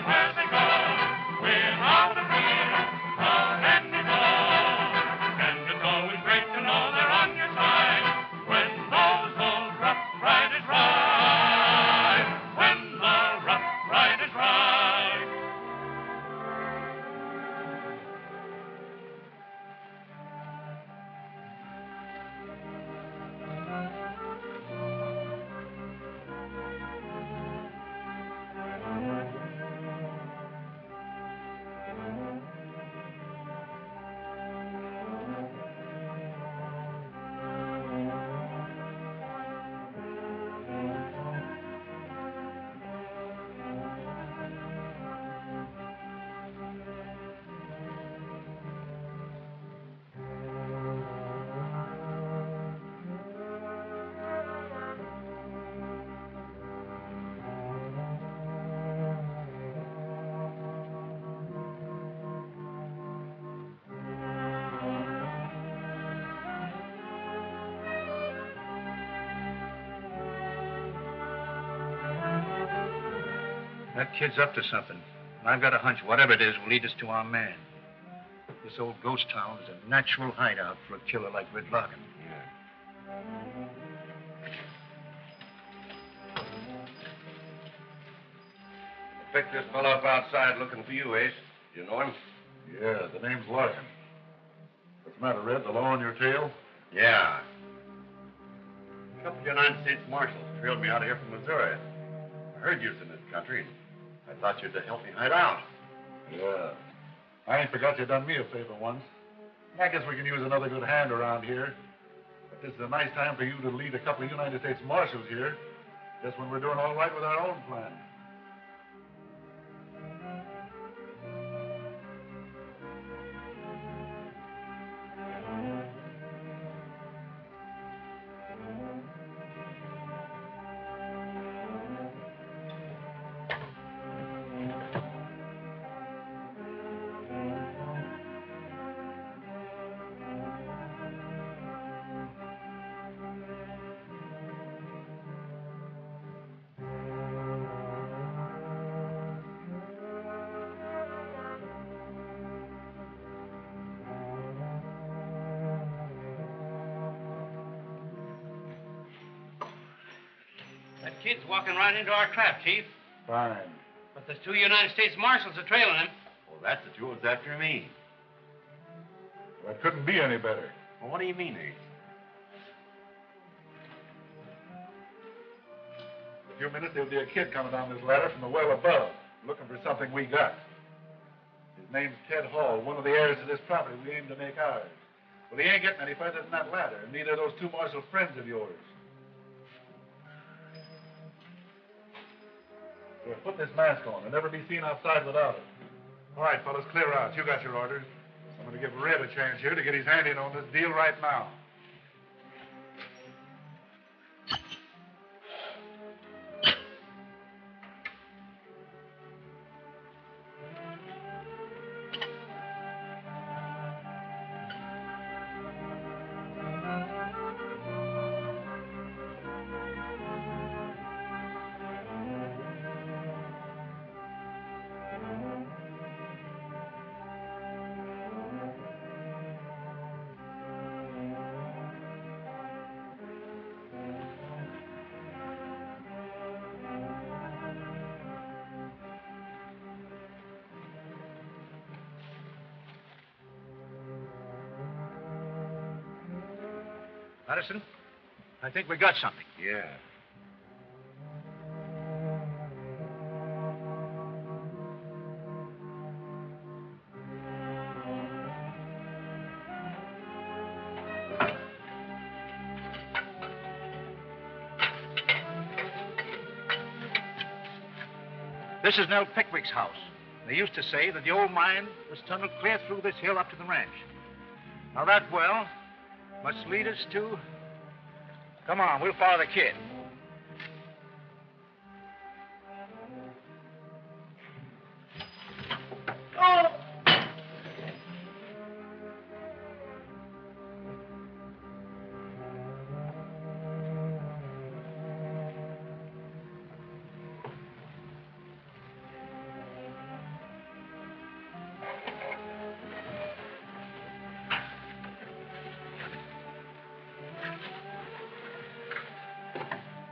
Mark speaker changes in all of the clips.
Speaker 1: everywhere they go, without a fear of any foe. And it's always great to know they're on your side when those old rough riders ride. When the rough riders ride.
Speaker 2: That kid's up to something. And I've got a hunch whatever it is will lead us to our man. This old ghost town is a natural hideout for a killer like Red Larkin.
Speaker 3: Yeah. I picked this fellow up outside looking for you, Ace. You know him?
Speaker 4: Yeah, the name's Larkin. What's the matter, Red? The law on your tail?
Speaker 3: Yeah. A couple of United States Marshals trailed me out of here from Missouri. I heard you was in this country. I thought you'd help me hide out.
Speaker 4: Yeah. I ain't forgot you done me a favor once. I guess we can use another good hand around here. But this is a nice time for you to lead a couple of United States Marshals here, just when we're doing all right with our own plan.
Speaker 2: That kid's walking right into our trap, Chief.
Speaker 4: Fine.
Speaker 2: But there's two United States Marshals are trailing him.
Speaker 3: Well, that's the two of us after me.
Speaker 4: Well, it couldn't be any better.
Speaker 3: Well, what do you mean, Ace?
Speaker 4: In a few minutes, there'll be a kid coming down this ladder from the well above, looking for something we got. His name's Ted Hall, one of the heirs to this property we aim to make ours. Well, he ain't getting any further than that ladder, and neither are those two Marshal friends of yours. Here, put this mask on and never be seen outside without it. All right, fellas, clear out. You got your orders. I'm going to give Red a chance here to get his hand in on this deal right now.
Speaker 2: Patterson, I think we got something.
Speaker 3: Yeah.
Speaker 2: This is Nell Pickwick's house. They used to say that the old mine was tunneled clear through this hill up to the ranch. Now that well must lead us to... Come on, we'll follow the kid. Oh!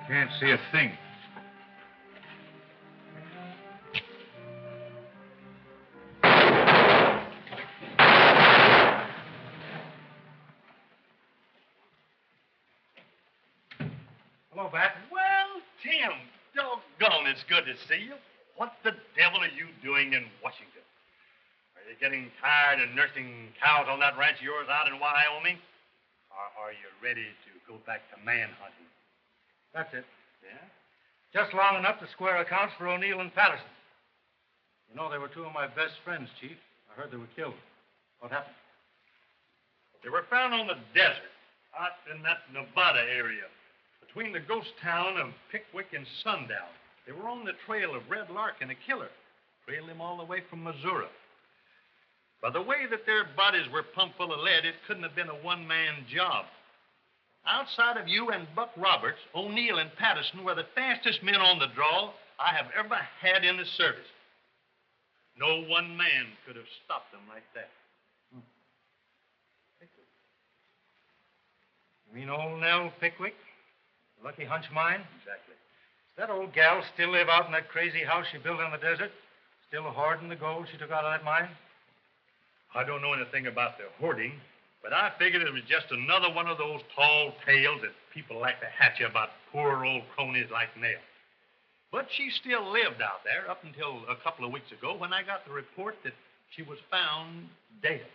Speaker 2: Can't see a thing. Hello, Bat.
Speaker 3: Well, Tim, doggone, it's good to see you. What the devil are you doing in Washington? Are you getting tired of nursing cows on that ranch of yours out in Wyoming? Or are you ready to go back to man hunting?
Speaker 2: That's it.
Speaker 3: Yeah?
Speaker 2: Just long enough to square accounts for O'Neill and Patterson. You know, they were two of my best friends, Chief. I heard they were killed. What happened?
Speaker 3: They were found on the desert, out in that Nevada area, between the ghost town of Pickwick and Sundown. They were on the trail of Red Larkin, a killer. Trailed him all the way from Missouri. By the way that their bodies were pumped full of lead, it couldn't have been a one-man job. Outside of you and Buck Roberts, O'Neill and Patterson were the fastest men on the draw I have ever had in the service. No one man could have stopped them like that.
Speaker 2: You mean old Nell Pickwick? The Lucky Hunch mine?
Speaker 3: Exactly.
Speaker 2: Does that old gal still live out in that crazy house she built in the desert? Still hoarding the gold she took out of that mine?
Speaker 3: I don't know anything about the hoarding, but I figured it was just another one of those tall tales that people like to hatch about poor old cronies like Nell. But she still lived out there up until a couple of weeks ago when I got the report that she was found dead.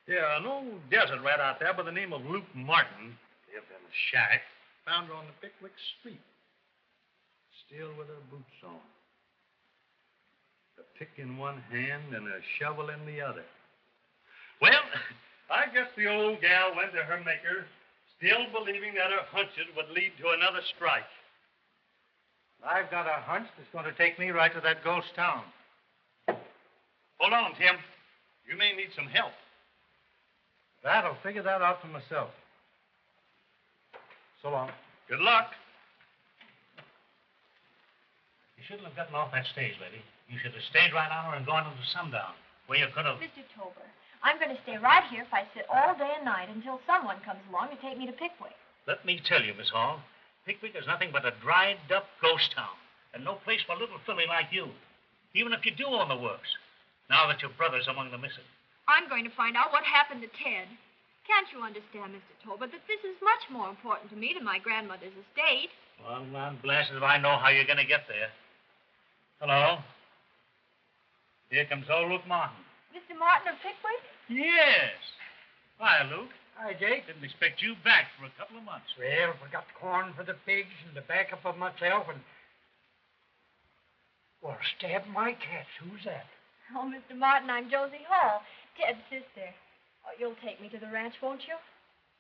Speaker 3: Yeah, an old desert rat out there by the name of Luke Martin lived in a shack, found her on the Pickwick Street, still with her boots on. A pick in one hand and a shovel in the other. Well, I guess the old gal went to her maker, still believing that her hunches would lead to another strike.
Speaker 2: I've got a hunch that's going to take me right to that ghost town.
Speaker 3: Hold on, Tim. You may need some help.
Speaker 2: I'll figure that out for myself. So long.
Speaker 3: Good luck.
Speaker 5: You shouldn't have gotten off that stage, lady. You should have stayed right on her and gone into Sundown, where you could have...
Speaker 6: Mr. Tober, I'm going to stay right here if I sit all day and night until someone comes along to take me to Pickwick.
Speaker 5: Let me tell you, Miss Hall, Pickwick is nothing but a dried-up ghost town, and no place for a little filly like you, even if you do own the works, now that your brother's among the missing.
Speaker 6: I'm going to find out what happened to Ted. Can't you understand, Mr. Tober, that this is much more important to me than my grandmother's estate?
Speaker 5: Well, I'm blasted if I know how you're going to get there. Hello? Here comes old Luke Martin.
Speaker 6: Mr. Martin of Pickwick?
Speaker 5: Yes. Hi, Luke.
Speaker 7: Hi, Jake.
Speaker 5: Didn't expect you back for a couple of months.
Speaker 7: Well, we got corn for the pigs and the backup of myself and... Well, stab my cats. Who's that?
Speaker 6: Oh, Mr. Martin, I'm Josie Hall, Ted's sister. Oh, you'll take me to the ranch, won't you?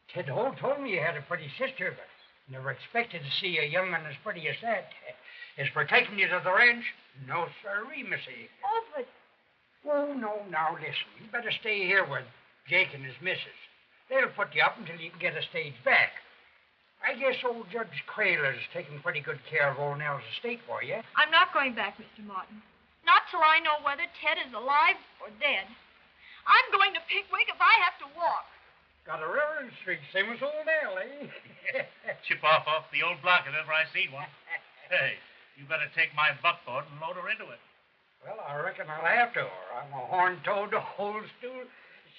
Speaker 7: Ted Hall told me you had a pretty sister, but never expected to see a young one as pretty as that. As for taking you to the ranch, no, sirree, missy.
Speaker 6: Oh, but...
Speaker 7: Oh, no, now, listen. You better stay here with Jake and his missus. They'll put you up until you can get a stage back. I guess old Judge Crail is taking pretty good care of old Nell's estate for you.
Speaker 6: I'm not going back, Mr. Martin. Not till I know whether Ted is alive or dead. I'm going to Pickwick if I have to walk.
Speaker 7: Got a railroad streak, same as old Nell, eh?
Speaker 5: Chip off the old block if ever I see one. Hey, you better take my buckboard and load her into it.
Speaker 7: Well, I reckon I'll have to, or I'm a horn-toed old stool.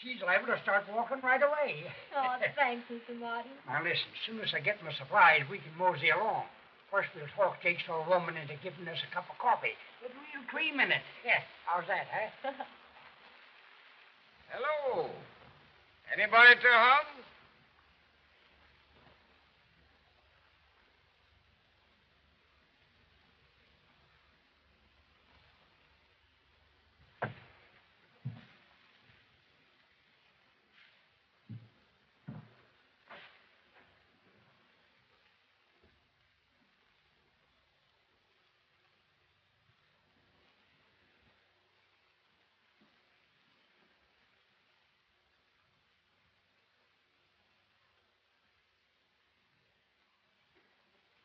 Speaker 7: She's liable to start walking right away.
Speaker 6: Oh, thanks, Mr. Martin.
Speaker 7: Now, listen, as soon as I get my supplies, we can mosey along. First, we'll talk Jake's old woman into giving us a cup of coffee with real cream in it. Yeah, how's that, huh?
Speaker 8: Hello. Anybody to hug?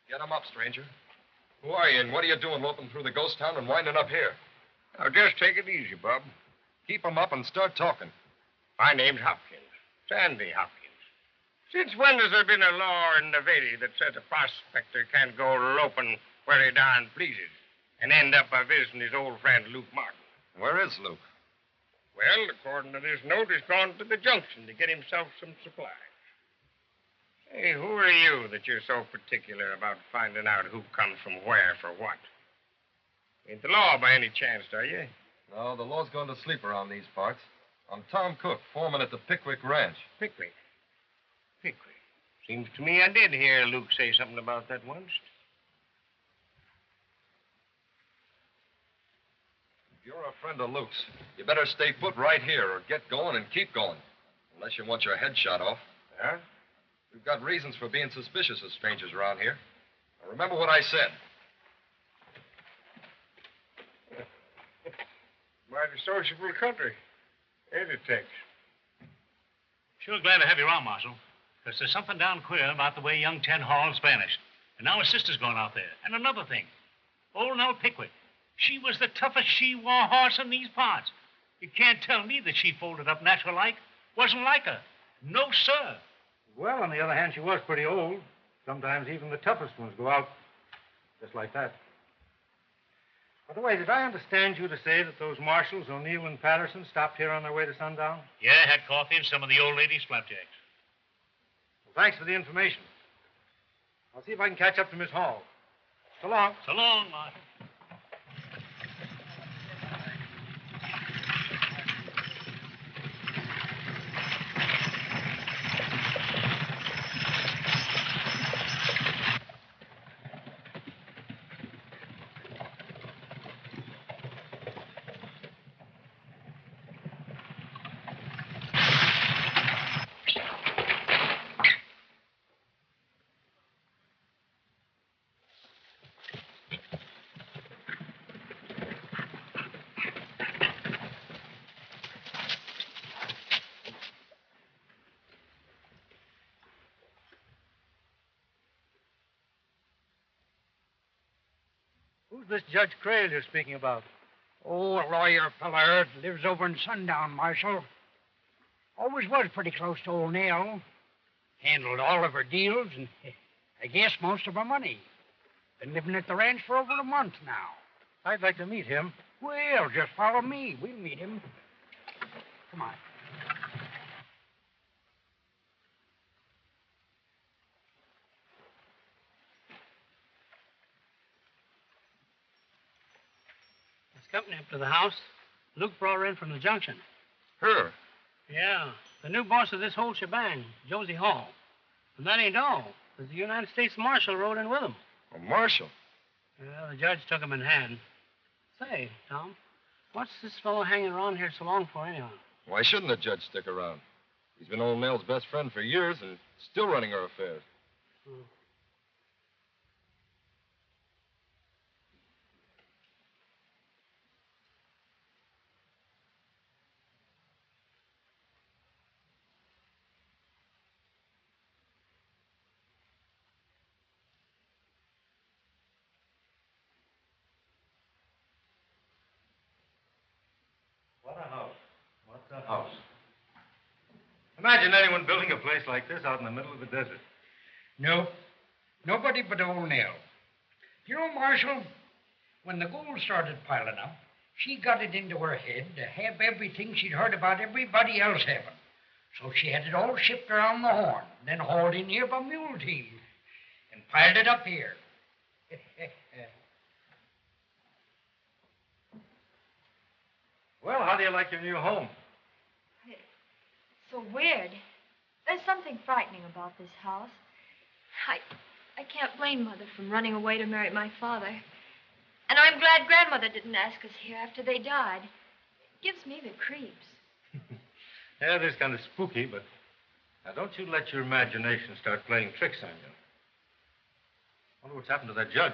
Speaker 9: Get him up, stranger. Who are you, and what are you doing loping through the ghost town and winding up here?
Speaker 8: Now, just take it easy, Bub.
Speaker 9: Keep him up and start talking.
Speaker 8: My name's Hopkins. Sandy Hopkins. Since when has there been a law in Nevada that says a prospector can't go loping where he darn pleases and end up by visiting his old friend Luke Martin?
Speaker 9: Where is Luke?
Speaker 8: Well, according to this note, he's gone to the junction to get himself some supplies. Hey, who are you that you're so particular about finding out who comes from where for what? Ain't the law by any chance, are you?
Speaker 9: No, the law's going to sleep around these parts. I'm Tom Cook, foreman at the Pickwick Ranch.
Speaker 8: Pickwick. Pickwick. Seems to me I did hear Luke say something about that once.
Speaker 9: If you're a friend of Luke's, you better stay put right here or get going and keep going. Unless you want your head shot off.
Speaker 8: Yeah?
Speaker 9: We've got reasons for being suspicious of strangers around here. Now, remember what I said.
Speaker 8: Mighty sociable country. Ain't it, Tex?
Speaker 5: Sure glad to have you around, Marshal. Because there's something down queer about the way young Ted Hall's vanished. And now his sister's gone out there. And another thing. Old Nell Pickwick. She was the toughest she-war horse in these parts. You can't tell me that she folded up natural-like. Wasn't like her. No, sir.
Speaker 2: Well, on the other hand, she was pretty old. Sometimes even the toughest ones go out just like that. By the way, did I understand you to say that those Marshals, O'Neill and Patterson, stopped here on their way to sundown?
Speaker 5: Yeah, had coffee and some of the old ladies' flapjacks.
Speaker 2: Well, thanks for the information. I'll see if I can catch up to Miss Hall. So long.
Speaker 5: So long, Marshal.
Speaker 2: Who's this Judge Crail you're speaking about?
Speaker 7: Oh, a lawyer feller lives over in Sundown, Marshal. Always was pretty close to old Nell. Handled all of her deals and I guess most of her money. Been living at the ranch for over a month now.
Speaker 2: I'd like to meet him.
Speaker 7: Well, just follow me. We'll meet him. Come on.
Speaker 10: Company up to the house. Luke brought her in from the junction.
Speaker 9: Her?
Speaker 10: Yeah. The new boss of this whole shebang, Josie Hall. And that ain't all. There's the United States Marshal rode in with him.
Speaker 9: A marshal?
Speaker 10: Yeah, the judge took him in hand. Say, Tom, what's this fellow hanging around here so long for anyhow?
Speaker 9: Why shouldn't the judge stick around? He's been old Nell's best friend for years and still running her affairs.
Speaker 10: Hmm.
Speaker 2: What a house. What a house. Imagine anyone building a place like this out in the middle of the desert.
Speaker 7: No. Nobody but old Nell. You know, Marshal, when the gold started piling up, she got it into her head to have everything she'd heard about everybody else having. So she had it all shipped around the Horn, then hauled in here by mule team, and piled it up here.
Speaker 2: Well, how do you like your new home?
Speaker 6: It's so weird. There's something frightening about this house. I can't blame Mother from running away to marry my father. And I'm glad Grandmother didn't ask us here after they died. It gives me the creeps.
Speaker 2: Yeah, it is kind of spooky, but now don't you let your imagination start playing tricks on you. I wonder what's happened to that judge.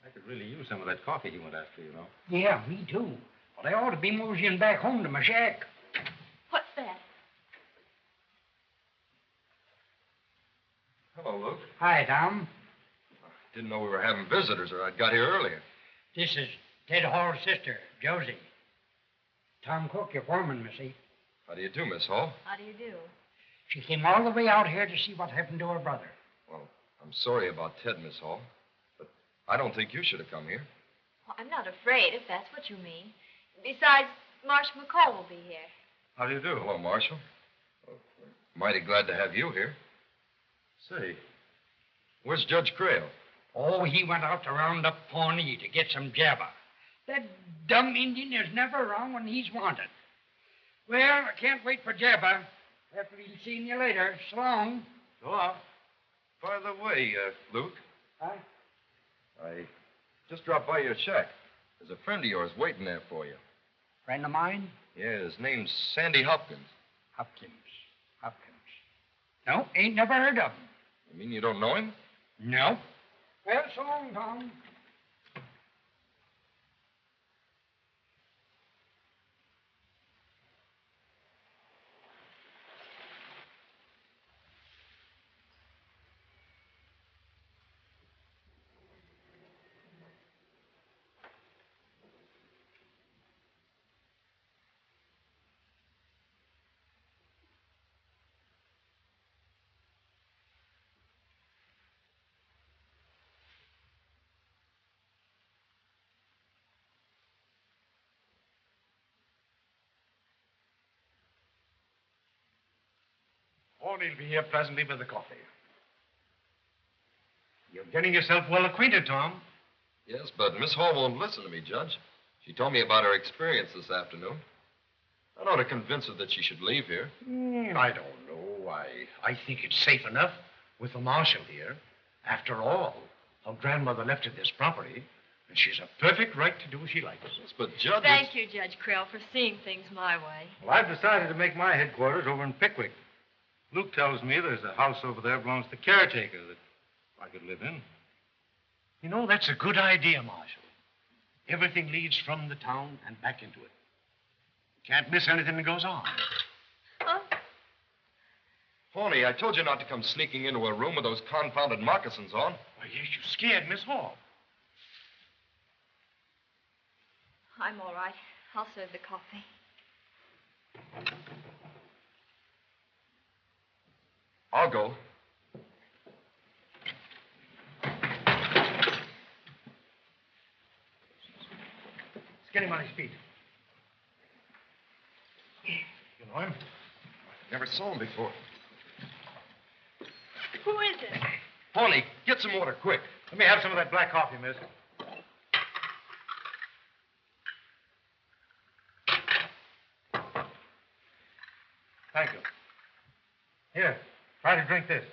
Speaker 2: I could really use some of that coffee he went after, you know.
Speaker 7: Yeah, me too. Well, I ought to be moseying back home to my shack.
Speaker 6: What's that?
Speaker 9: Hello, Luke.
Speaker 7: Hi, Tom.
Speaker 9: Didn't know we were having visitors or I'd got here earlier.
Speaker 7: This is Ted Hall's sister, Josie. Tom Cook, your foreman, missy.
Speaker 9: How do you do, Miss Hall?
Speaker 6: How do you do?
Speaker 7: She came all the way out here to see what happened to her brother.
Speaker 9: Well, I'm sorry about Ted, Miss Hall, but I don't think you should have come here.
Speaker 6: Well, I'm not afraid, if that's what you mean. Besides, Marshal McCall will be here.
Speaker 2: How do you do?
Speaker 9: Hello, Marshal. Well, we're mighty glad to have you here. Say, where's Judge Crail?
Speaker 7: Oh, he went out to round up Pawnee to get some jabber. That dumb Indian is never around when he's wanted. Well, I can't wait for jabber. After he's seen you later. So long.
Speaker 2: So long.
Speaker 9: By the way, Luke.
Speaker 7: Huh?
Speaker 9: I just dropped by your shack. There's a friend of yours waiting there for you.
Speaker 7: Friend of mine?
Speaker 9: Yeah, his name's Sandy Hopkins.
Speaker 7: Hopkins. No, ain't never heard of him.
Speaker 9: You mean you don't know him?
Speaker 7: No. Well, so long, Tom.
Speaker 5: He'll be here presently with the coffee. You're getting yourself well acquainted, Tom.
Speaker 9: Yes, but Miss Hall won't listen to me, Judge. She told me about her experience this afternoon. I ought to convince her that she should leave here.
Speaker 5: I don't know. I think it's safe enough with the marshal here. After all, her grandmother left her this property, and she's a perfect right to do as she likes.
Speaker 9: Yes, but Judge...
Speaker 6: Thank you, Judge Crail, for seeing things my way.
Speaker 2: Well, I've decided to make my headquarters over in Pickwick. Luke tells me there's a house over there belongs to the caretaker that I could live in.
Speaker 5: You know, that's a good idea, Marshal. Everything leads from the town and back into it. You can't miss anything that goes on.
Speaker 6: Huh?
Speaker 9: Pony, I told you not to come sneaking into a room with those confounded moccasins on.
Speaker 5: Why, yes, you scared Miss Hall.
Speaker 6: I'm all right. I'll serve the coffee.
Speaker 9: I'll go.
Speaker 5: Let's get him on his feet. You know him?
Speaker 9: Never saw him before.
Speaker 6: Who is it?
Speaker 9: Pony, get some water, quick.
Speaker 2: Let me have some of that black coffee, miss. Thank you. Here, try to drink this.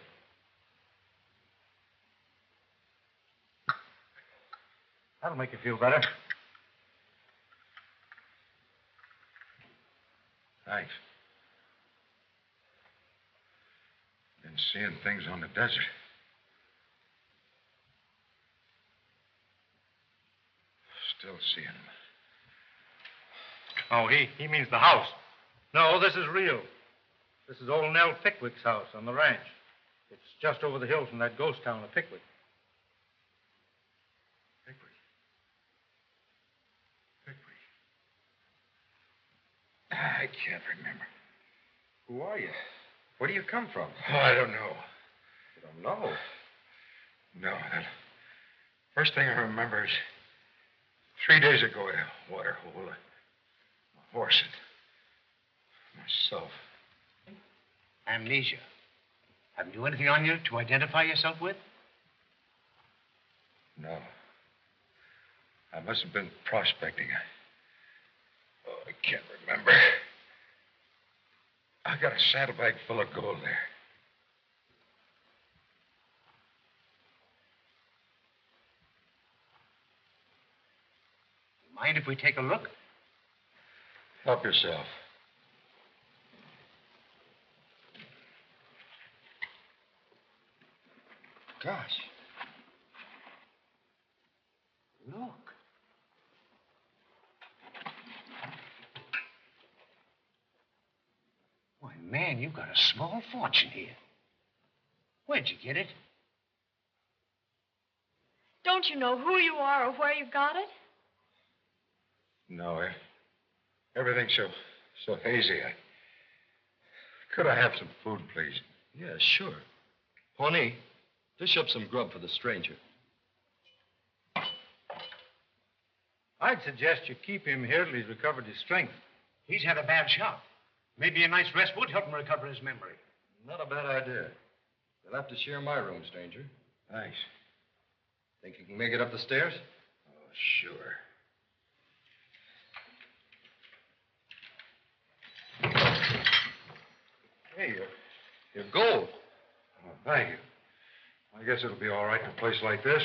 Speaker 2: That'll make you feel better.
Speaker 4: Thanks. Been seeing things on the desert. Still seeing them.
Speaker 2: Oh, he means the house. No, this is real. This is old Nell Pickwick's house on the ranch. It's just over the hill from that ghost town of Pickwick.
Speaker 4: I can't remember.
Speaker 9: Who are you? Where do you come from?
Speaker 4: Oh, I don't know.
Speaker 9: You don't know?
Speaker 4: No, that first thing I remember is 3 days ago, a water hole, a horse, and myself.
Speaker 5: Amnesia. Haven't you anything on you to identify yourself with?
Speaker 4: No. I must have been prospecting. I can't remember. I got a saddlebag full of gold there.
Speaker 5: Mind if we take a look?
Speaker 4: Help yourself.
Speaker 5: Gosh. Look. Why, man, you've got a small fortune here. Where'd you get it?
Speaker 6: Don't you know who you are or where you got it?
Speaker 4: No, everything's so hazy. I Could I have some food, please?
Speaker 9: Yeah, sure. Pawnee, dish up some grub for the stranger.
Speaker 2: I'd suggest you keep him here till he's recovered his strength.
Speaker 5: He's had a bad shot. Maybe a night's rest would help him recover his memory.
Speaker 9: Not a bad idea. You'll have to share my room, stranger.
Speaker 2: Thanks.
Speaker 9: Think you can make it up the stairs?
Speaker 2: Oh, sure.
Speaker 4: Hey,
Speaker 9: Your gold.
Speaker 4: oh, thank you. I guess it'll be all right in a place like this.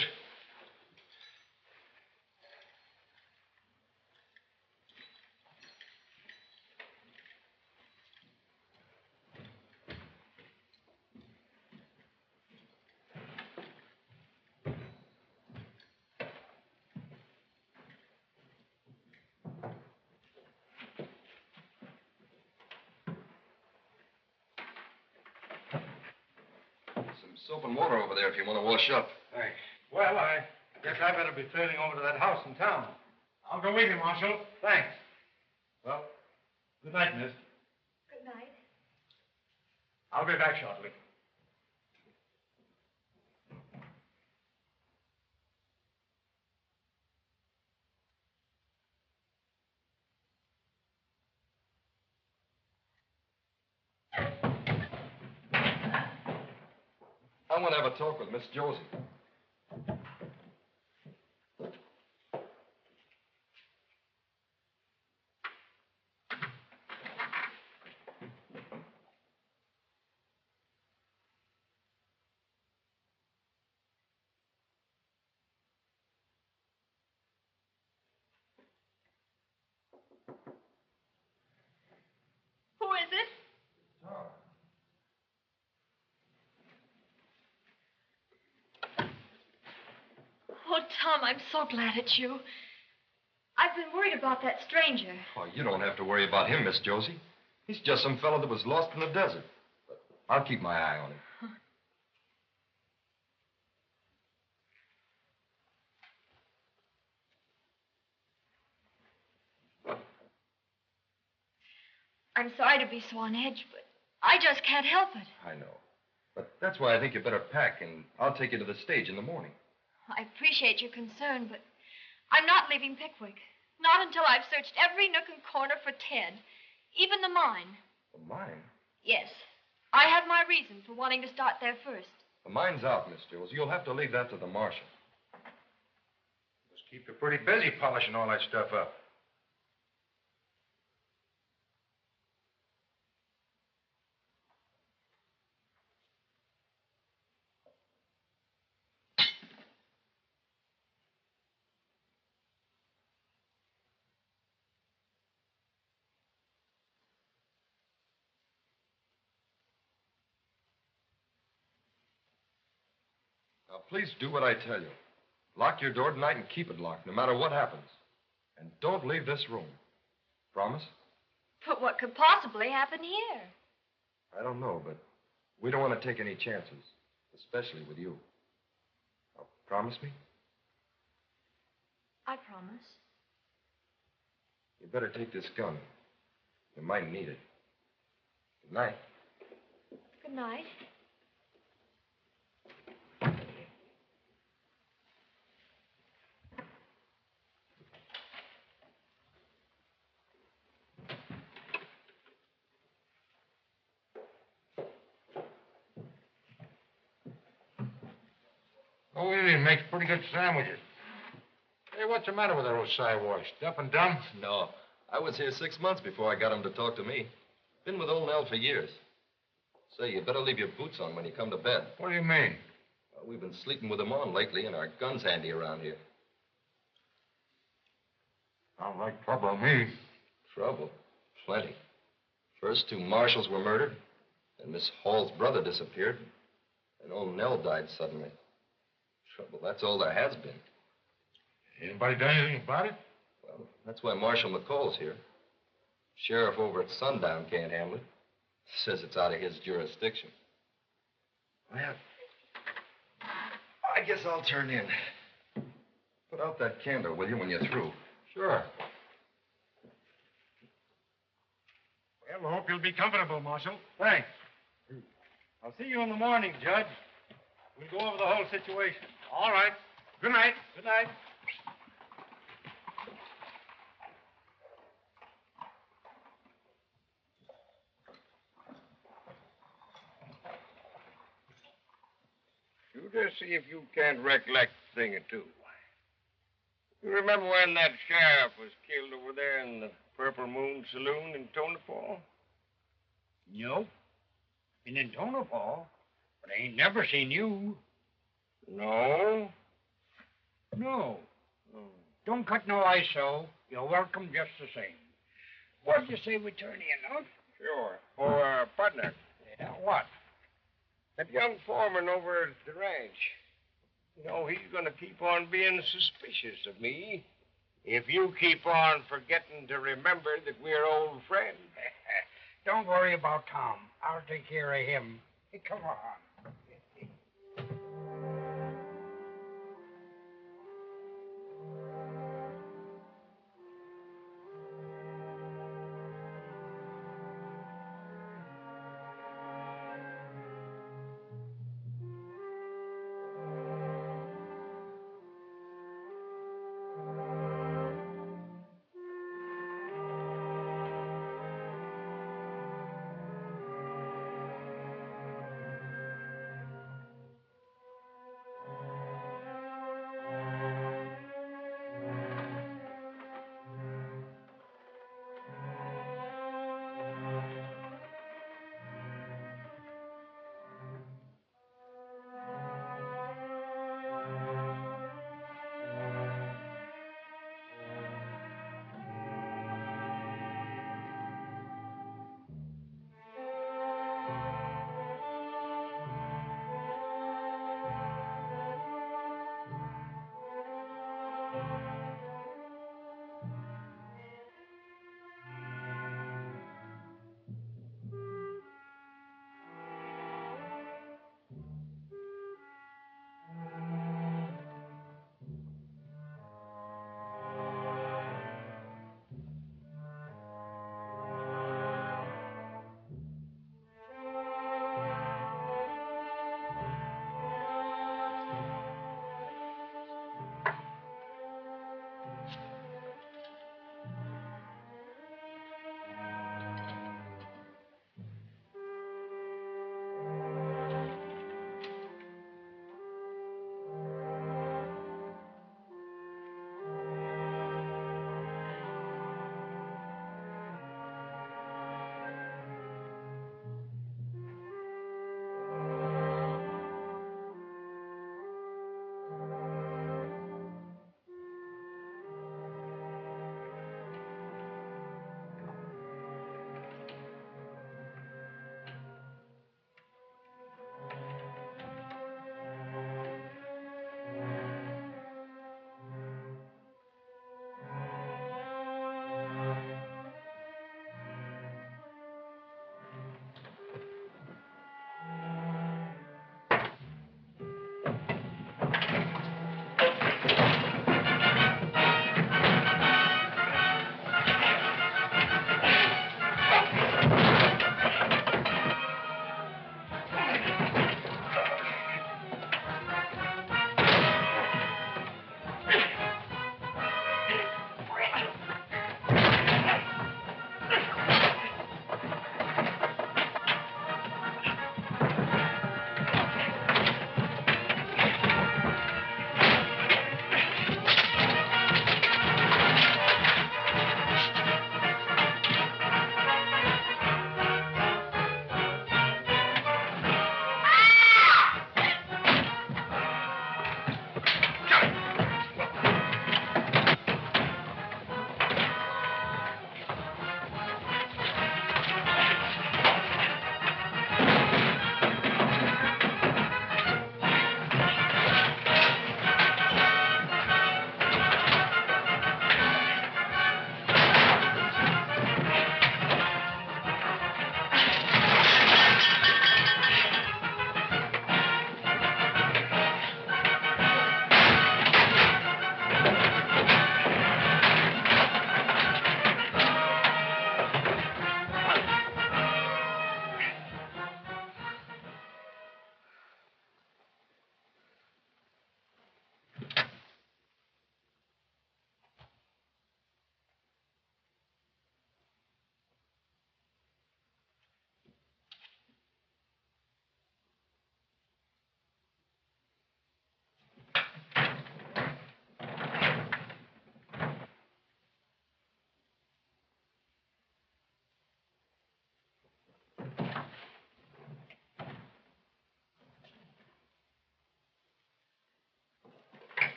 Speaker 9: Soap and water over there if you want to wash up.
Speaker 2: Thanks. Well, I guess I better be trailing over to that house in town.
Speaker 5: I'll go with you, Marshal.
Speaker 2: Thanks. Well, good night, miss.
Speaker 6: Good night.
Speaker 5: I'll be back shortly.
Speaker 9: I want to have a talk with Miss Josie.
Speaker 6: Who is it? Oh, Tom, I'm so glad it's you. I've been worried about that stranger.
Speaker 9: Oh, you don't have to worry about him, Miss Josie. He's just some fellow that was lost in the desert. But I'll keep my eye on him.
Speaker 6: I'm sorry to be so on edge, but I just can't help it.
Speaker 9: I know. But that's why I think you better pack, and I'll take you to the stage in the morning.
Speaker 6: I appreciate your concern, but I'm not leaving Pickwick. Not until I've searched every nook and corner for Ted, even the mine.
Speaker 9: The mine?
Speaker 6: Yes. I have my reason for wanting to start there first.
Speaker 9: The mine's out, Miss Josie. You'll have to leave that to the marshal.
Speaker 2: Must keep you pretty busy polishing all that stuff up.
Speaker 9: Now, please do what I tell you. Lock your door tonight and keep it locked, no matter what happens. And don't leave this room. Promise?
Speaker 6: But what could possibly happen here?
Speaker 9: I don't know, but we don't want to take any chances, especially with you. Now, promise me?
Speaker 6: I promise.
Speaker 9: You better take this gun. You might need it. Good night.
Speaker 6: Good night.
Speaker 2: Oh, he makes pretty good sandwiches. Hey, what's the matter with that old sidewash? Deaf and dumb?
Speaker 9: No. I was here 6 months before I got him to talk to me. Been with old Nell for years. Say, you better leave your boots on when you come to bed.
Speaker 2: What do you mean?
Speaker 9: Well, we've been sleeping with them on lately, and our guns handy around here.
Speaker 2: Sounds like trouble to me.
Speaker 9: Trouble? Plenty. First, 2 marshals were murdered, and Miss Hall's brother disappeared, and old Nell died suddenly. Trouble, that's all there has been.
Speaker 2: Anybody done anything about it?
Speaker 9: Well, that's why Marshal McCall's here. Sheriff over at Sundown can't handle it. Says it's out of his jurisdiction. Well, I guess I'll turn in. Put out that candle, will you, when you're through?
Speaker 2: Sure. Well, I hope you
Speaker 3: you'll be comfortable, Marshal. Thanks. I'll see you in the morning, Judge. We'll go over the whole situation. All right. Good night. Good night.
Speaker 8: You just see if you can't recollect a thing or two. You remember when that sheriff was killed over there in the Purple Moon Saloon in Tonopah?
Speaker 7: Nope. Been in Tonopah, but I ain't never seen you.
Speaker 8: No?
Speaker 7: No. Don't cut no ice, so. You're welcome just the same. What'd you say we turn in, huh?
Speaker 8: Sure. Oh, partner.
Speaker 7: Yeah, what?
Speaker 8: That young foreman over at the ranch. You know, he's going to keep on being suspicious of me if you keep on forgetting to remember that we're old friends.
Speaker 7: Don't worry about Tom. I'll take care of him. Hey, come on.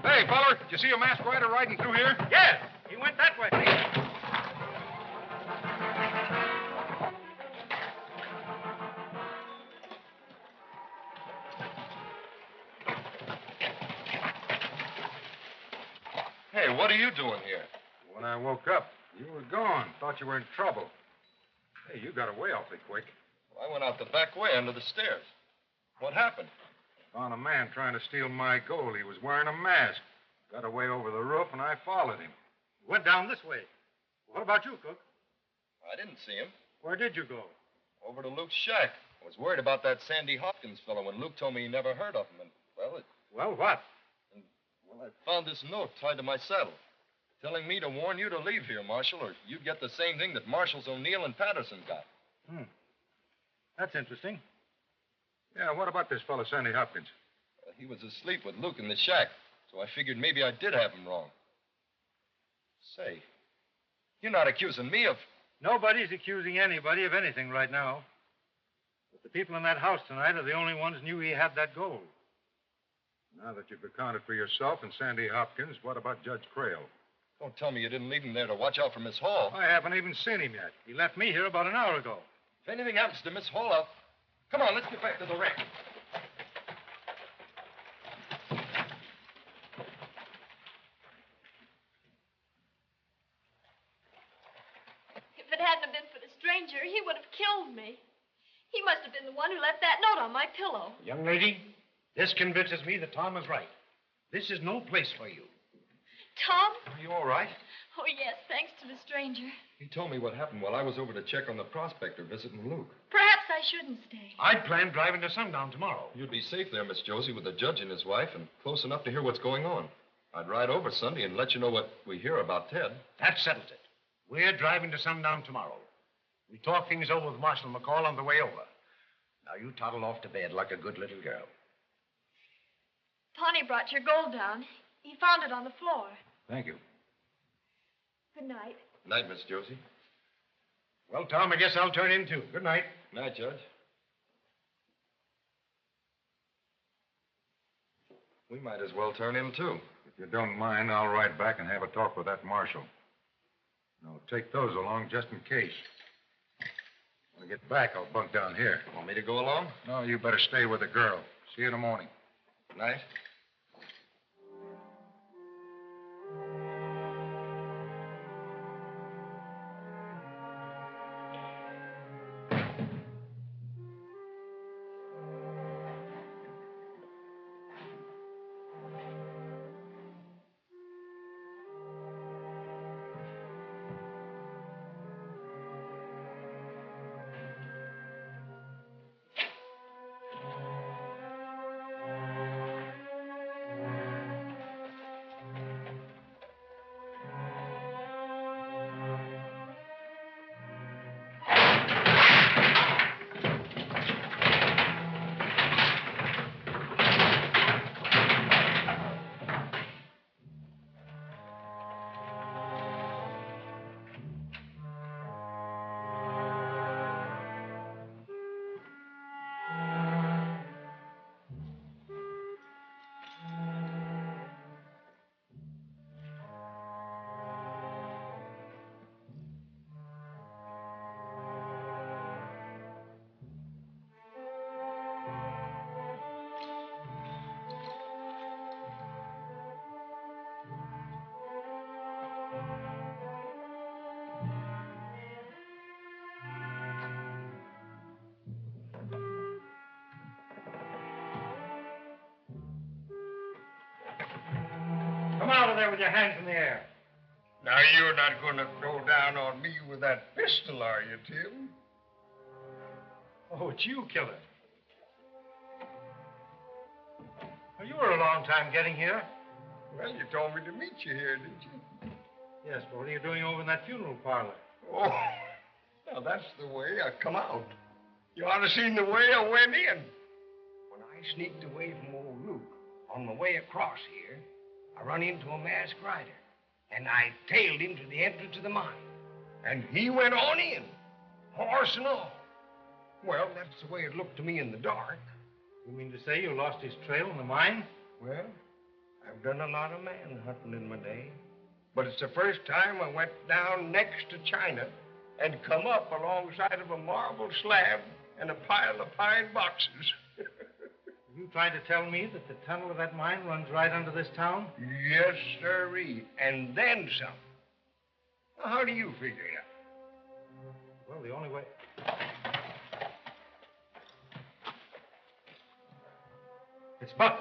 Speaker 4: Hey, feller, did you see a masked rider riding through here?
Speaker 5: Yes, he went that way.
Speaker 9: Hey, what are you doing here?
Speaker 4: When I woke up, you were gone. Thought you were in trouble. Hey, you got away awfully quick.
Speaker 9: I went out the back way under the stairs. What happened?
Speaker 4: Found a man trying to steal my gold. He was wearing a mask. Got away over the roof, and I followed him.
Speaker 5: Went down this way. What about you, Cook?
Speaker 9: I didn't see him.
Speaker 5: Where did you go?
Speaker 9: Over to Luke's shack. I was worried about that Sandy Hopkins fellow when Luke told me he never heard of him. And,
Speaker 5: Well, what?
Speaker 9: I found this note tied to my saddle, telling me to warn you to leave here, Marshal, or you'd get the same thing that Marshals O'Neill and Patterson got.
Speaker 5: That's interesting.
Speaker 4: Yeah, what about this fellow, Sandy Hopkins?
Speaker 9: He was asleep with Luke in the shack, so I figured maybe I did have him wrong. Say, you're not accusing me of...
Speaker 5: Nobody's accusing anybody of anything right now. But the people in that house tonight are the only ones knew he had that gold.
Speaker 4: Now that you've accounted for yourself and Sandy Hopkins, what about Judge Crail?
Speaker 9: Don't tell me you didn't leave him there to watch out for Miss Hall.
Speaker 4: I haven't even seen him yet.
Speaker 5: He left me here about an hour ago.
Speaker 9: If anything happens to Miss Hall, I'll... Come on, let's get back to the wreck.
Speaker 6: If it hadn't been for the stranger, he would have killed me. He must have been the one who left that note on my pillow.
Speaker 5: Young lady, this convinces me that Tom is right. This is no place for you.
Speaker 6: Tom?
Speaker 9: Are you all right?
Speaker 6: Oh, yes, thanks to the stranger.
Speaker 9: He told me what happened while I was over to check on the prospector visiting Luke.
Speaker 6: Perhaps I shouldn't stay.
Speaker 5: I'd planned driving to sundown tomorrow.
Speaker 9: You'd be safe there, Miss Josie, with the judge and his wife, and close enough to hear what's going on. I'd ride over Sunday and let you know what we hear about Ted.
Speaker 5: That settles it. We're driving to sundown tomorrow. We talk things over with Marshal McCall on the way over. Now, you toddle off to bed like a good little girl.
Speaker 6: Tawny brought your gold down. He found it on the floor.
Speaker 4: Thank you.
Speaker 6: Good night.
Speaker 9: Night, Miss Josie.
Speaker 5: Well, Tom, I guess I'll turn in, too. Good night.
Speaker 9: Night, Judge. We might as well turn in, too.
Speaker 4: If you don't mind, I'll ride back and have a talk with that marshal. No, take those along just in case. When I get back, I'll bunk down here.
Speaker 9: Want me to go along?
Speaker 4: No, you better stay with the girl. See you in the morning.
Speaker 9: Night.
Speaker 5: Come out of there with your hands in the air.
Speaker 8: Now, you're not going to throw down on me with that pistol, are you, Tim?
Speaker 5: Oh, it's you, killer.
Speaker 2: Well, you were a long time getting here.
Speaker 8: Well, you told me to meet you here, didn't you?
Speaker 2: Yes, but what are you doing over in that funeral parlor?
Speaker 8: Oh, now that's the way I come out. You ought to have seen the way I went in. When I sneaked away from old Luke, on my way across here, I run into a masked rider, and I tailed him to the entrance of the mine. And he went on in, horse and all. Well, that's the way it looked to me in the dark.
Speaker 2: You mean to say you lost his trail in the mine?
Speaker 8: Well, I've done a lot of man hunting in my day. But it's the first time I went down next to China and come up alongside of a marble slab and a pile of pine boxes.
Speaker 2: You trying to tell me that the tunnel of that mine runs right under this town?
Speaker 8: Yes, sirree. And then some. Now, how do you figure it out?
Speaker 2: Well, the only way... It's Buck.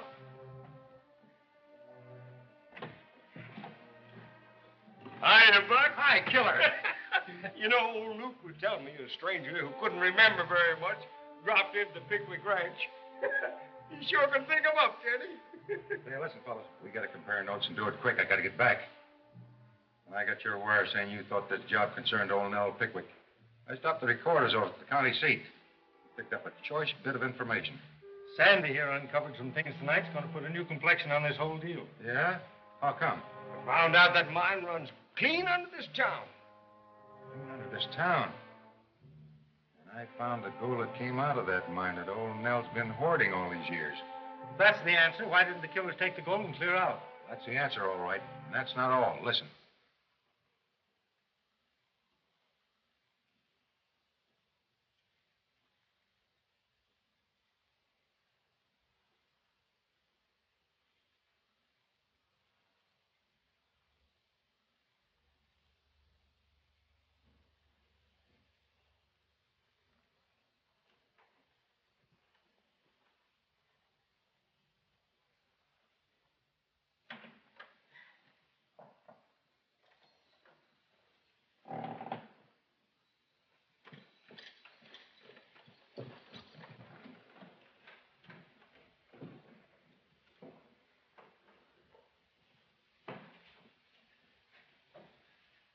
Speaker 8: Hi, Buck.
Speaker 2: Hi, killer.
Speaker 8: You know, old Luke was telling me a stranger who couldn't remember very much dropped into Pickwick Ranch. He sure can think him up, can he?
Speaker 4: Hey, listen, fellas. We got to compare notes and do it quick. I got to get back. And I got your wire saying you thought this job concerned old Nell Pickwick. I stopped the recorders over at the county seat. Picked up a choice bit of information.
Speaker 2: Sandy here uncovered some things tonight. It's going to put a new complexion on this whole deal.
Speaker 4: Yeah? How come?
Speaker 8: I found out that mine runs clean under this town.
Speaker 4: Under this town. And I found the gold that came out of that mine that old Nell's been hoarding all these years.
Speaker 2: If that's the answer, why didn't the killers take the gold and clear out?
Speaker 4: That's the answer, all right. And that's not all. Listen.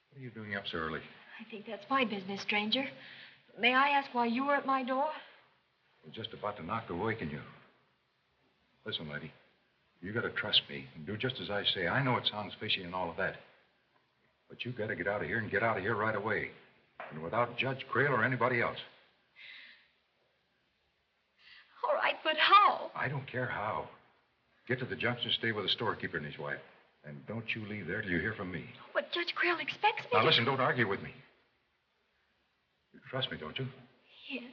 Speaker 4: What are you doing up so early?
Speaker 6: I think that's my business, stranger. May I ask why you were at my door?
Speaker 4: I was just about to knock to waken you. Listen, lady, you got to trust me and do just as I say. I know it sounds fishy and all of that. But you got to get out of here and get out of here right away. And without Judge Crail or anybody else.
Speaker 6: All right, but how?
Speaker 4: I don't care how. Get to the junction, stay with the storekeeper and his wife. And don't you leave there till you hear from me.
Speaker 6: But Judge Crail expects me
Speaker 4: Now,
Speaker 6: to...
Speaker 4: listen, don't argue with me. You trust me, don't you?
Speaker 6: Yes.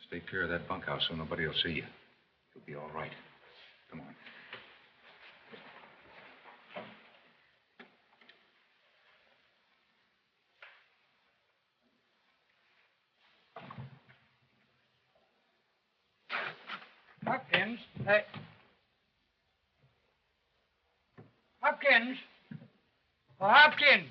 Speaker 4: Stay clear of that bunkhouse so nobody will see you. You'll be all right. Come on.
Speaker 7: Hopkins. Hey. Hopkins. Oh, Hopkins.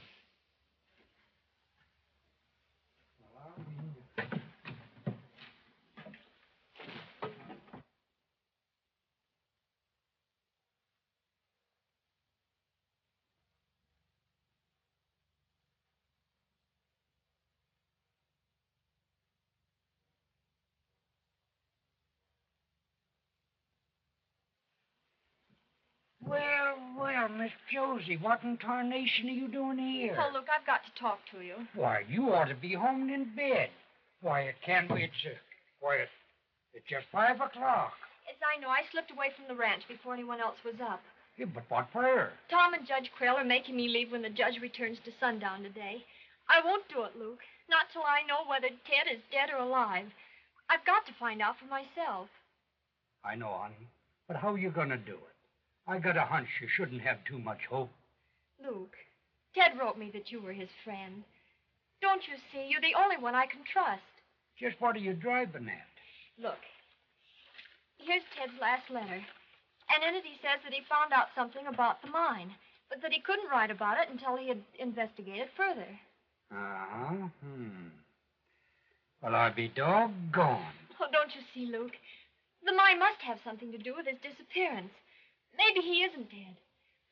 Speaker 7: Well, Miss Josie, what in tarnation are you doing here?
Speaker 6: Oh, look, I've got to talk to you.
Speaker 7: Why, you ought to be home and in bed. Why, it can't be. It's just 5 o'clock.
Speaker 6: As I know, I slipped away from the ranch before anyone else was up.
Speaker 7: Yeah, but what for?
Speaker 6: Tom and Judge Crail are making me leave when the judge returns to sundown today. I won't do it, Luke. Not till I know whether Ted is dead or alive. I've got to find out for myself.
Speaker 7: I know, honey. But how are you going to do it? I got a hunch you shouldn't have too much hope.
Speaker 6: Luke, Ted wrote me that you were his friend. Don't you see? You're the only one I can trust.
Speaker 7: Just what are you driving at?
Speaker 6: Look, here's Ted's last letter. And in it he says that he found out something about the mine, but that he couldn't write about it until he had investigated further.
Speaker 7: Well, I'll be doggone.
Speaker 6: Oh, don't you see, Luke? The mine must have something to do with his disappearance. Maybe he isn't dead.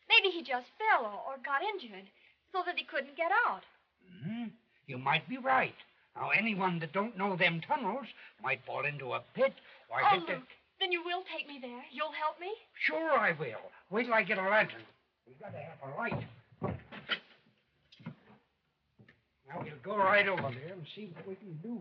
Speaker 6: Maybe he just fell or got injured so that he couldn't get out.
Speaker 7: Mm-hmm. You might be right. Now, anyone that don't know them tunnels might fall into a pit or
Speaker 6: Oh,
Speaker 7: hit the...
Speaker 6: Luke, then you will take me there. You'll help me?
Speaker 7: Sure I will. Wait till I get a lantern. We gotta have a light. Now we'll go right over there and see what we can do.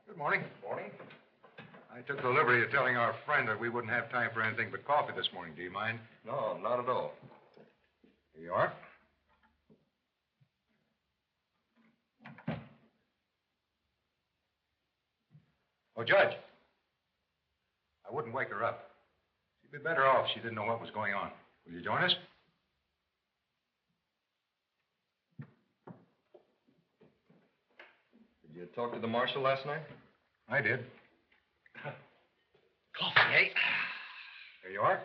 Speaker 11: Good morning. Morning. I took the liberty of telling our friend that we wouldn't have time for anything but coffee this morning. Do you mind?
Speaker 9: No, not at all.
Speaker 11: Here you are. Oh, Judge. I wouldn't wake her up. She'd be better off if she didn't know what was going on. Will you join us?
Speaker 9: Did you talk to the marshal last night?
Speaker 11: I did.
Speaker 12: Coffee, eh?
Speaker 11: Here you are.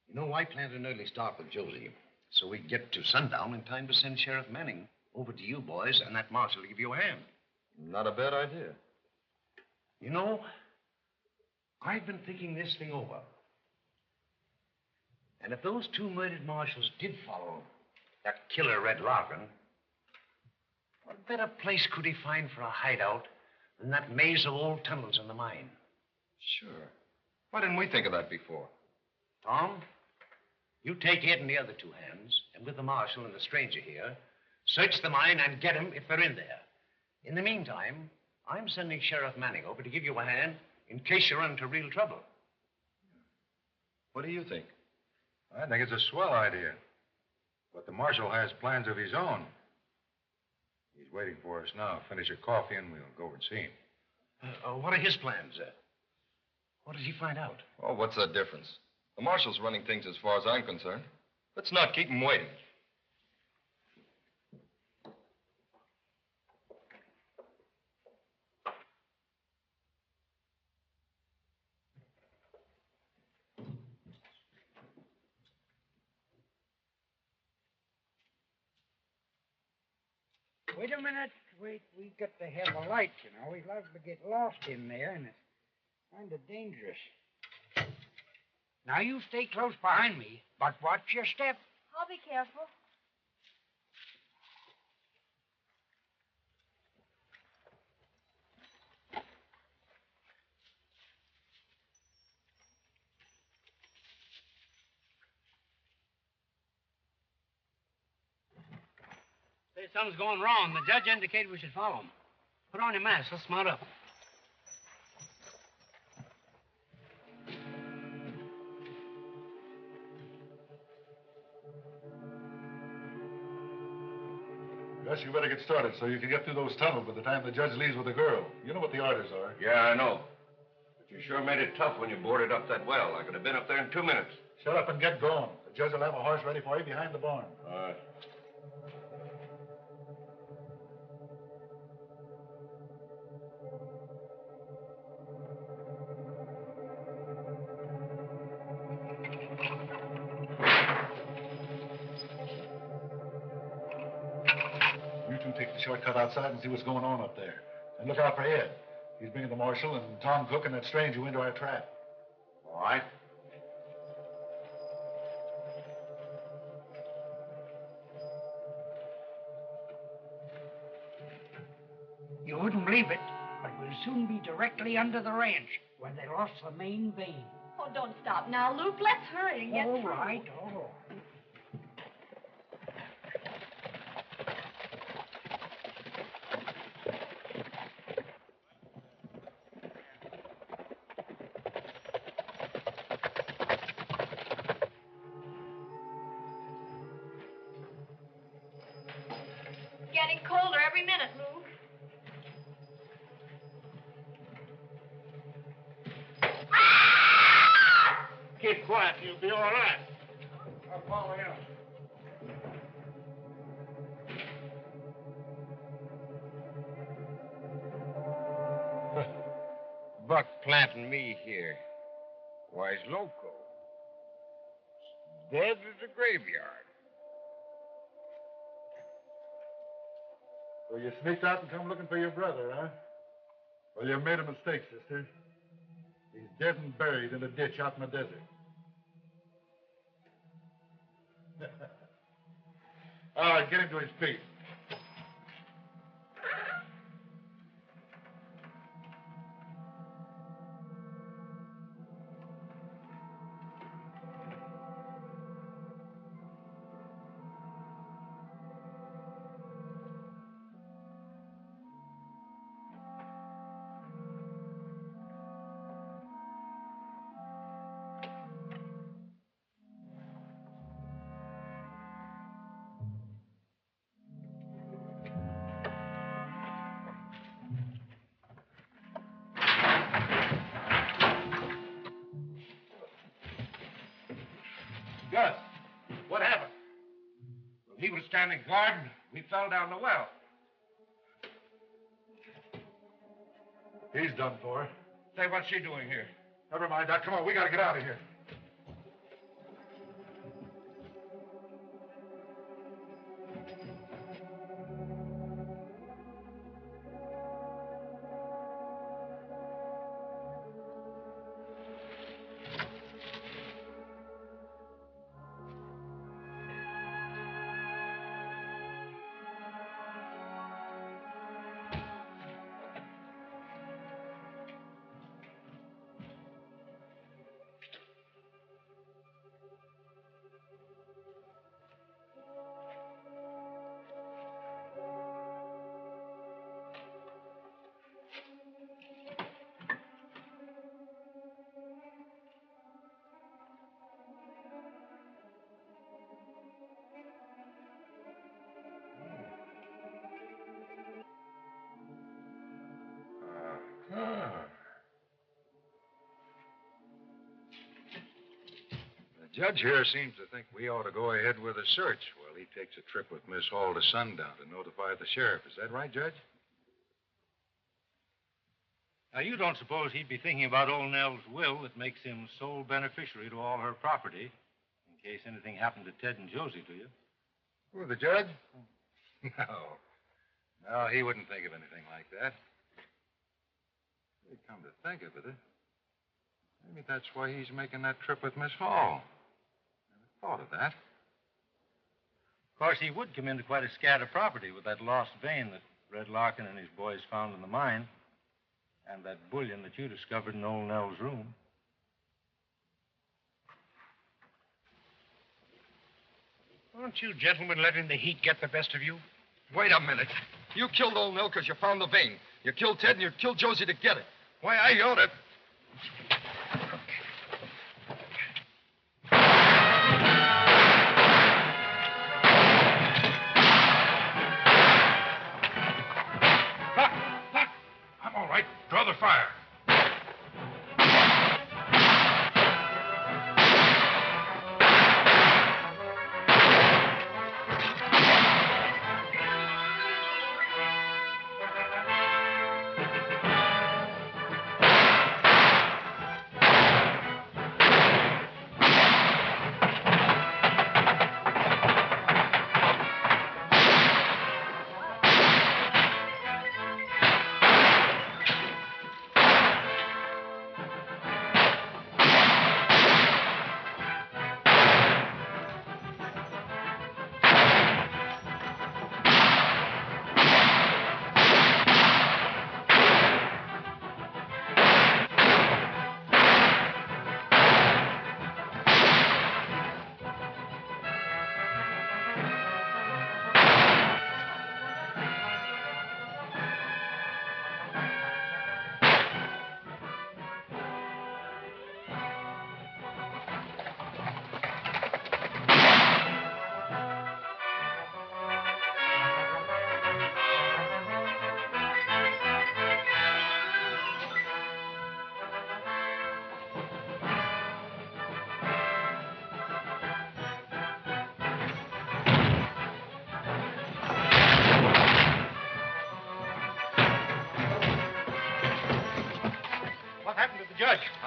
Speaker 12: You know, I planned an early start with Josie, so we'd get to sundown in time to send Sheriff Manning over to you boys and that marshal to give you a hand.
Speaker 9: Not a bad idea.
Speaker 12: You know, I've been thinking this thing over. And if those two murdered marshals did follow that killer Red Larkin, what better place could he find for a hideout than that maze of old tunnels in the mine?
Speaker 9: Sure. Why didn't we think of that before?
Speaker 12: Tom, you take Ed and the other two hands, and with the marshal and the stranger here, search the mine and get them if they're in there. In the meantime, I'm sending Sheriff Manning over to give you a hand in case you run into real trouble.
Speaker 9: What do you think?
Speaker 11: I think it's a swell idea. But the marshal has plans of his own. He's waiting for us now. Finish your coffee and we'll go over and see him.
Speaker 12: What are his plans? What does he find out?
Speaker 9: Oh, what's the difference? The marshal's running things as far as I'm concerned. Let's not keep him waiting.
Speaker 7: Wait a minute. Wait, we got to have a light, you know. We'd like to get lost in there, and it's kind of dangerous. Now, you stay close behind me, but watch your step.
Speaker 6: I'll be careful.
Speaker 10: Say, something's going wrong. The judge indicated we should follow him. Put on your mask. Let's mount up.
Speaker 4: Gus, you better get started so you can get through those tunnels by the time the judge leaves with the girl. You know what the orders are.
Speaker 8: Yeah, I know. But you sure made it tough when you boarded up that well. I could have been up there in 2 minutes.
Speaker 4: Shut up and get going. The judge will have a horse ready for you behind the barn.
Speaker 8: All right.
Speaker 4: You two take the shortcut outside and see what's going on up there. And look out for Ed. He's bringing the marshal and Tom Cook and that stranger into our trap.
Speaker 11: All right.
Speaker 7: You wouldn't believe it, but we'll soon be directly under the ranch where they lost the main vein.
Speaker 6: Oh, don't stop now, Luke. Let's hurry and get through.
Speaker 7: All right, all right.
Speaker 6: Getting colder every minute, Luke.
Speaker 5: Keep quiet. You'll be all right.
Speaker 7: I'll follow you.
Speaker 8: Buck planting me here. Why, it's loco. Dead as a graveyard.
Speaker 4: So you sneaked out and come looking for your brother, huh? Well, you made a mistake, sister. He's dead and buried in a ditch out in the desert. All right, get him to his feet.
Speaker 8: Gus, what happened? Well, he was standing guard, and we fell down the well.
Speaker 4: He's done for.
Speaker 8: Say, what's she doing here?
Speaker 4: Never mind, Doc. Come on, we gotta get out of here.
Speaker 11: The judge here seems to think we ought to go ahead with a search while he takes a trip with Miss Hall to Sundown to notify the sheriff. Is that right, Judge?
Speaker 2: Now, you don't suppose he'd be thinking about old Nell's will that makes him sole beneficiary to all her property in case anything happened to Ted and Josie to you?
Speaker 11: Who, the judge? No. No, he wouldn't think of anything like that. Hey, come to think of it, maybe that's why he's making that trip with Miss Hall. Never thought of that.
Speaker 2: Of course, he would come into quite a scad of property with that lost vein that Red Larkin and his boys found in the mine, and that bullion that you discovered in old Nell's room.
Speaker 8: Aren't you gentlemen letting the heat get the best of you?
Speaker 9: Wait a minute. You killed old Nell because you found the vein. You killed Ted and you killed Josie to get it. Why, I ought to...
Speaker 8: I'm all right. Draw the fire.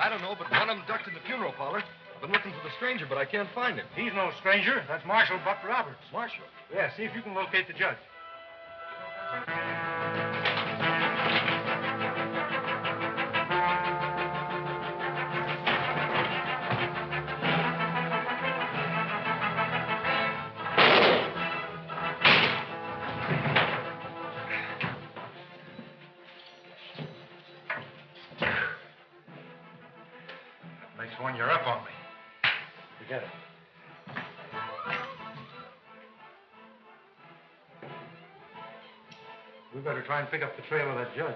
Speaker 9: I don't know, but one of them ducked in the funeral parlor. I've been looking for the stranger, but I can't find him.
Speaker 2: He's no stranger. That's Marshal Buck Roberts.
Speaker 9: Marshal?
Speaker 2: Yeah, see if you can locate the judge.
Speaker 11: Next one, you're up on me.
Speaker 2: Forget it. We better try and pick up the trail of that judge.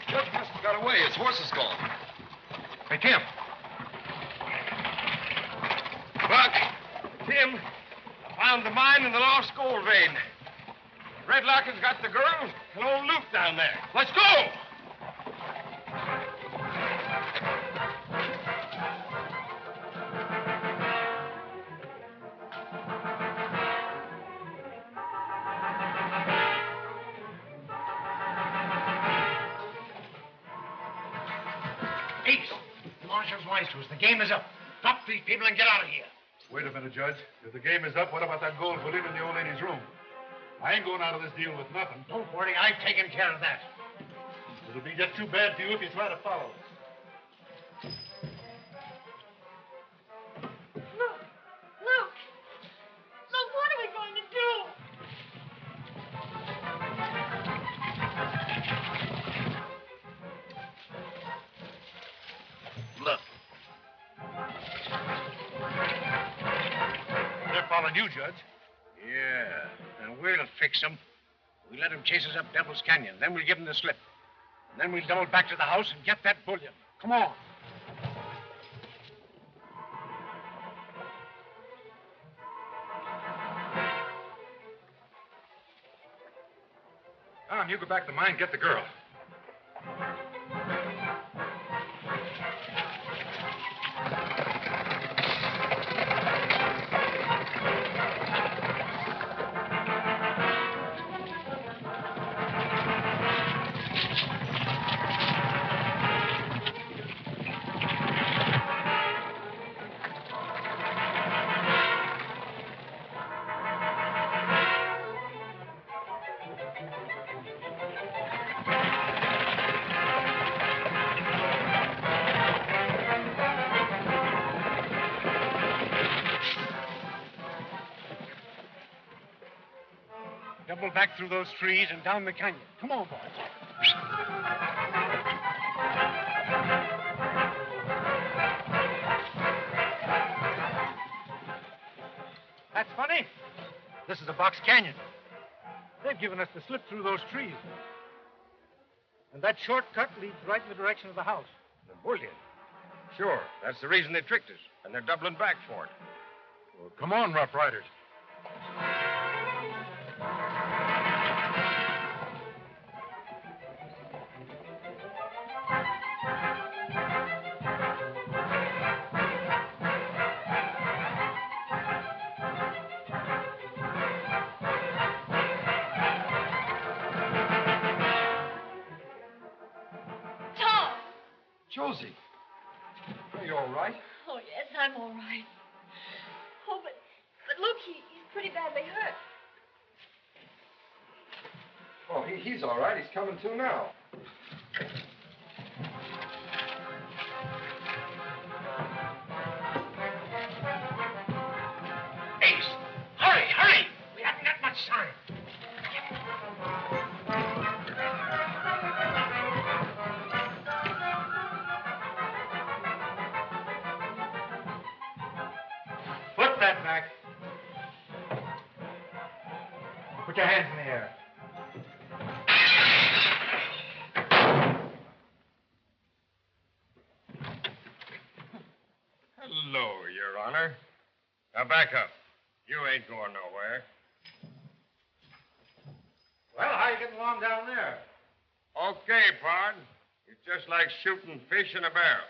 Speaker 9: Judge must have got away. His horse is gone.
Speaker 2: Hey, Tim.
Speaker 8: Buck, Tim, I found the mine in the lost gold vein. Red Larkin's got the girl and old Luke down there. Let's go!
Speaker 12: Ace, the marshal's wise to us. The game is up. Drop these people and get out of here.
Speaker 4: Wait a minute, Judge. If the game is up, what about that gold bullion in the old lady's room? I ain't going out of this deal with nothing.
Speaker 12: Don't worry, I've taken care of that.
Speaker 4: It'll be just too bad for you if you try to follow us.
Speaker 6: Luke! Luke! Luke, what are we going to do?
Speaker 2: Look. They're following you, Judge.
Speaker 12: Yeah, and we'll fix them. We let them chase us up Devil's Canyon. Then we'll give them the slip. And then we'll double back to the house and get that bullion. Come on.
Speaker 11: Tom, you go back to the mine and get the girl.
Speaker 12: Double back through those trees and down the canyon. Come on, boys.
Speaker 2: That's funny. This is a box canyon. They've given us the slip through those trees. And that shortcut leads right in the direction of the house.
Speaker 8: The bullion. Sure, that's the reason they tricked us, and they're doubling back for it.
Speaker 11: Well, come on, Rough Riders. Josie, are you all right?
Speaker 6: Oh, yes, I'm all right. Oh, but look, he's pretty badly hurt.
Speaker 9: Oh, he's all right. He's coming to now.
Speaker 12: Ace, hurry! We haven't got much time.
Speaker 2: Put that back. Put your hands in the air.
Speaker 8: Hello, Your Honor. Now back up. You ain't going nowhere.
Speaker 2: Well, how are you getting along down there?
Speaker 8: Okay, Pard. It's just like shooting fish in a barrel.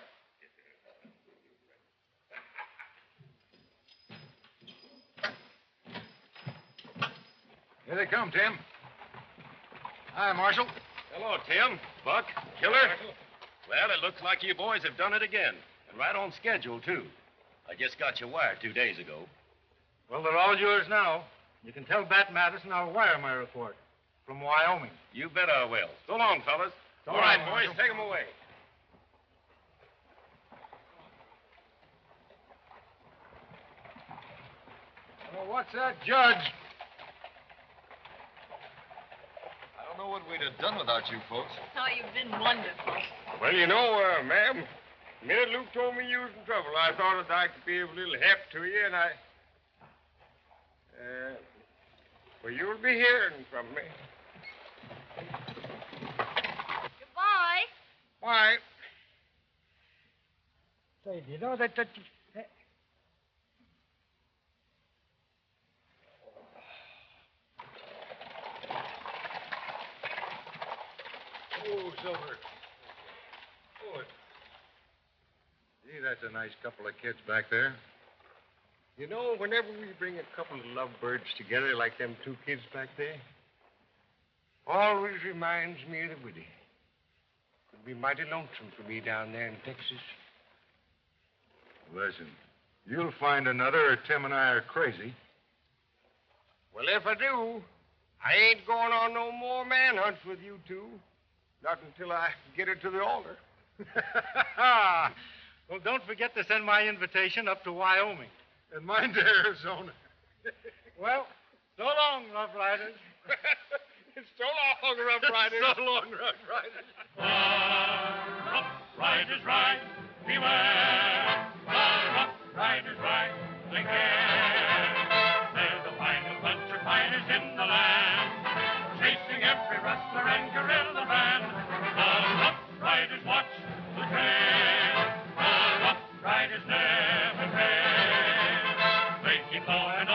Speaker 11: Here they come, Tim. Hi, Marshal.
Speaker 13: Hello, Tim. Buck, Killer. Well, it looks like you boys have done it again. And right on schedule, too. I just got your wire 2 days ago.
Speaker 2: Well, they're all yours now. You can tell Bat Madison I'll wire my report. From Wyoming.
Speaker 13: You bet I will. So long, fellas.
Speaker 2: So
Speaker 13: All right,
Speaker 2: long,
Speaker 13: boys,
Speaker 2: Marshal.
Speaker 13: take them away.
Speaker 11: Well, what's that, Judge?
Speaker 9: I don't know what we'd have done without you folks.
Speaker 6: Oh, you've been wonderful.
Speaker 8: Well, you know, ma'am, the minute Luke told me you was in trouble, I thought that I could be of a little help to you, and well, you'll be hearing from me.
Speaker 6: Goodbye.
Speaker 8: Why?
Speaker 7: Say, do you know that...
Speaker 11: Oh, Silver. Oh, gee, that's a nice couple of kids back there.
Speaker 8: You know, whenever we bring a couple of lovebirds together like them two kids back there, always reminds me of the Widdy. It'd be mighty lonesome for me down there in Texas.
Speaker 11: Listen, you'll find another, or Tim and I are crazy.
Speaker 8: Well, if I do, I ain't going on no more manhunts with you two. Not until I get it to the altar.
Speaker 2: Well, don't forget to send my invitation up to Wyoming.
Speaker 11: And mine to Arizona.
Speaker 2: Well, so long, Rough Riders.
Speaker 8: So long, Rough Riders.
Speaker 2: So long, Rough Riders.
Speaker 1: Rough Riders ride, beware. The Rough Riders ride, they care. They're the finest bunch of fighters in the land, chasing every rustler and guerrilla band. The Rough Riders watch the trail. The Rough Riders never fail. They keep low and